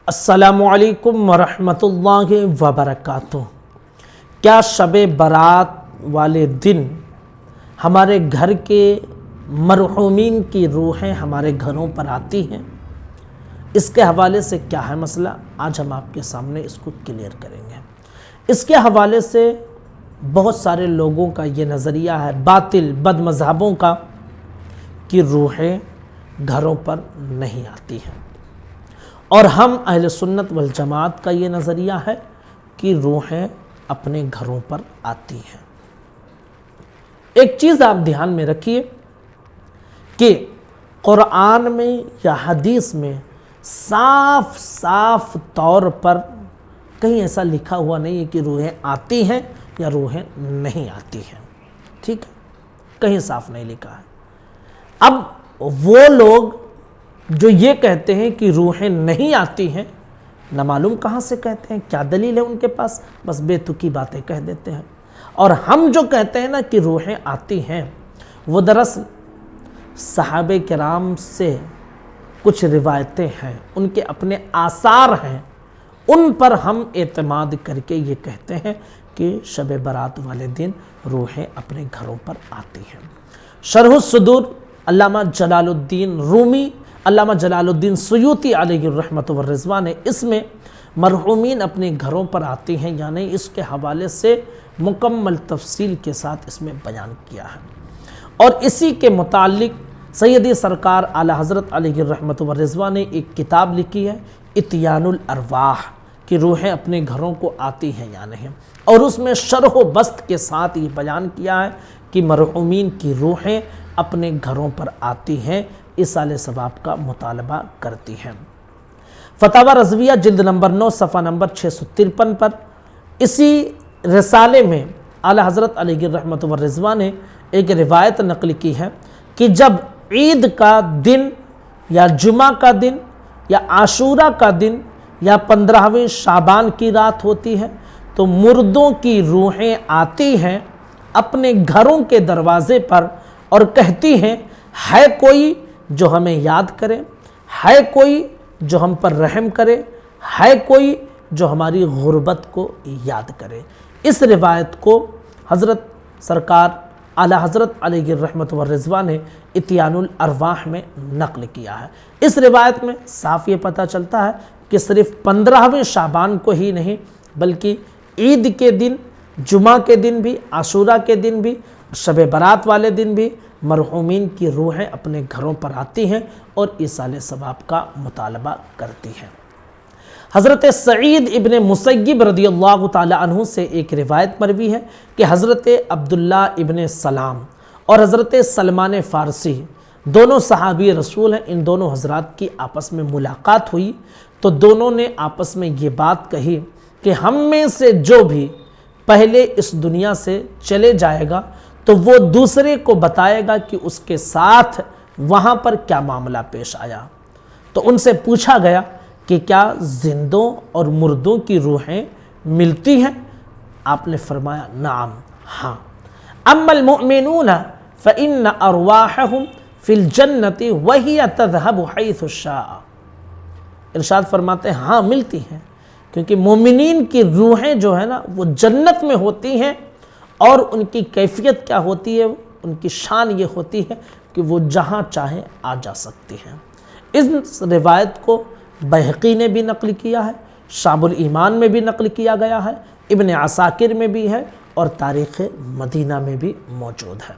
السلام علیکم ورحمۃ اللہ وبرکاتہ۔ کیا شب برات والے دن ہمارے گھر کے مرحومین کی روحیں ہمارے گھروں پر آتی ہیں؟ اس کے حوالے سے کیا ہے مسئلہ، آج ہم آپ کے سامنے اس کو کلیئر کریں گے۔ اس کے حوالے سے بہت سارے لوگوں کا یہ نظریہ ہے، باطل بد مذہبوں کا، کہ روحیں گھروں پر نہیں آتی ہیں، اور ہم اہل سنت والجماعت کا یہ نظریہ ہے کہ روحیں اپنے گھروں پر آتی ہیں۔ ایک چیز آپ دھیان میں رکھیے کہ قرآن میں یا حدیث میں صاف طور پر کہیں ایسا لکھا ہوا نہیں ہے کہ روحیں آتی ہیں یا روحیں نہیں آتی ہیں، ٹھیک ہے، کہیں صاف نہیں لکھا ہے۔ اب وہ لوگ جو یہ کہتے ہیں کہ روحیں نہیں آتی ہیں، نہ معلوم کہاں سے کہتے ہیں، کیا دلیل ہے ان کے پاس، بس بے تکی باتیں کہہ دیتے ہیں۔ اور ہم جو کہتے ہیں نا کہ روحیں آتی ہیں، وہ دراصل صحابہ کرام سے کچھ روایتیں ہیں، ان کے اپنے آثار ہیں، ان پر ہم اعتماد کر کے یہ کہتے ہیں کہ شب برات والے دن روحیں اپنے گھروں پر آتی ہیں۔ شرح الصدور علامہ جلال الدین رومی، علامہ جلال الدین سیوطی علیہ الرحمۃ والرضوان نے اس میں مرحومین اپنے گھروں پر آتی ہیں یعنی اس کے حوالے سے مکمل تفصیل کے ساتھ اس میں بیان کیا ہے، اور اسی کے متعلق سیدی سرکار اعلیٰ حضرت علیہ الرحمۃ والرضوان نے ایک کتاب لکھی ہے، اتیان الارواح، کہ روحیں اپنے گھروں کو آتی ہیں یا نہیں، اور اس میں شرح و بسط کے ساتھ یہ بیان کیا ہے کہ مرحومین کی روحیں اپنے گھروں پر آتی ہیں، ایصال ثواب کا مطالبہ کرتی ہیں۔ فتاوی رضویہ جلد نمبر 9 صفحہ نمبر 653 پر اسی رسالے میں اعلیٰ حضرت علیہ الرحمۃ والرضوان نے ایک روایت نقل کی ہے کہ جب عید کا دن یا جمعہ کا دن یا عاشورہ کا دن یا 15ویں شعبان کی رات ہوتی ہے تو مردوں کی روحیں آتی ہیں اپنے گھروں کے دروازے پر اور کہتی ہیں، ہے کوئی جو ہمیں یاد کرے، ہے کوئی جو ہم پر رحم کرے، ہے کوئی جو ہماری غربت کو یاد کرے۔ اس روایت کو حضرت سرکار اعلیٰ حضرت علیہ الرحمۃ والرضوان نے اتیان الارواح میں نقل کیا ہے۔ اس روایت میں صاف یہ پتہ چلتا ہے کہ صرف 15ویں شعبان کو ہی نہیں بلکہ عید کے دن، جمعہ کے دن بھی، عاشورہ کے دن بھی، شب برات والے دن بھی مرحومین کی روحیں اپنے گھروں پر آتی ہیں اور ایصال ثواب کا مطالبہ کرتی ہیں۔ حضرت سعید ابن مسیب رضی اللہ تعالی عنہ سے ایک روایت مروی ہے کہ حضرت عبداللہ ابن سلام اور حضرت سلمان فارسی دونوں صحابی رسول ہیں، ان دونوں حضرات کی آپس میں ملاقات ہوئی تو دونوں نے آپس میں یہ بات کہی کہ ہم میں سے جو بھی پہلے اس دنیا سے چلے جائے گا تو وہ دوسرے کو بتائے گا کہ اس کے ساتھ وہاں پر کیا معاملہ پیش آیا۔ تو ان سے پوچھا گیا کہ کیا زندوں اور مردوں کی روحیں ملتی ہیں؟ آپ نے فرمایا نعم، ہاں، اما المؤمنون فإن ارواحهم فی الجنت وہی تذهب حیث شاء۔ ارشاد فرماتے ہیں ہاں ملتی ہیں، کیونکہ مومنین کی روحیں جو ہے نا وہ جنت میں ہوتی ہیں، اور ان کی کیفیت کیا ہوتی ہے، ان کی شان یہ ہوتی ہے کہ وہ جہاں چاہیں آ جا سکتی ہیں۔ اس روایت کو بہقی نے بھی نقل کیا ہے، شعب الایمان میں بھی نقل کیا گیا ہے، ابن عساکر میں بھی ہے، اور تاریخ مدینہ میں بھی موجود ہے۔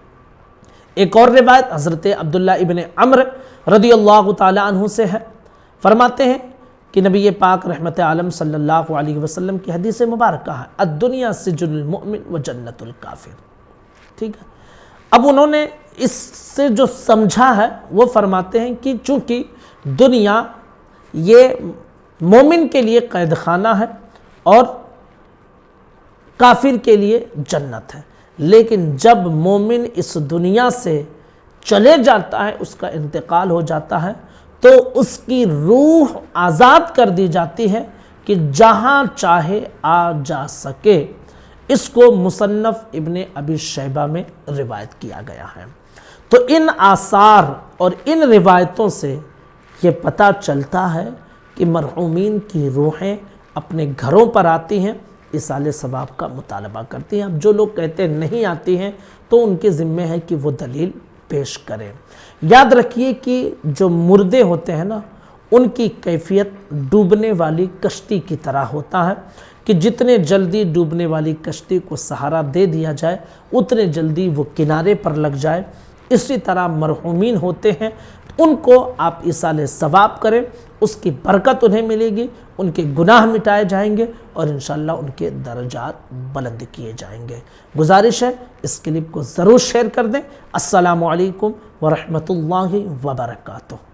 ایک اور روایت حضرت عبداللہ ابن عمر رضی اللہ تعالی عنہ سے ہے، فرماتے ہیں کہ نبی پاک رحمت عالم صلی اللہ علیہ وسلم کی حدیث مبارکہ ہے، الدنیا سجن المؤمن و جنت الکافر، ٹھیک ہے۔ اب انہوں نے اس سے جو سمجھا ہے وہ فرماتے ہیں کہ چونکہ دنیا یہ مومن کے لیے قید خانہ ہے اور کافر کے لیے جنت ہے، لیکن جب مومن اس دنیا سے چلے جاتا ہے، اس کا انتقال ہو جاتا ہے، تو اس کی روح آزاد کر دی جاتی ہے کہ جہاں چاہے آ جا سکے۔ اس کو مصنف ابن ابی شیبہ میں روایت کیا گیا ہے۔ تو ان آثار اور ان روایتوں سے یہ پتہ چلتا ہے کہ مرحومین کی روحیں اپنے گھروں پر آتی ہیں، ایصال ثواب کا مطالبہ کرتی ہیں۔ اب جو لوگ کہتے ہیں نہیں آتی ہیں تو ان کے ذمہ ہے کہ وہ دلیل پیش کریں۔ یاد رکھیے کہ جو مردے ہوتے ہیں نا، ان کی کیفیت ڈوبنے والی کشتی کی طرح ہوتا ہے کہ جتنے جلدی ڈوبنے والی کشتی کو سہارا دے دیا جائے اتنے جلدی وہ کنارے پر لگ جائے۔ اسی طرح مرحومین ہوتے ہیں، ان کو آپ ایصال ثواب کریں، اس کی برکت انہیں ملے گی، ان کے گناہ مٹائے جائیں گے اور انشاءاللہ ان کے درجات بلند کیے جائیں گے۔ گزارش ہے اس کلپ کو ضرور شیئر کر دیں۔ السلام علیکم ورحمۃ اللہ وبرکاتہ۔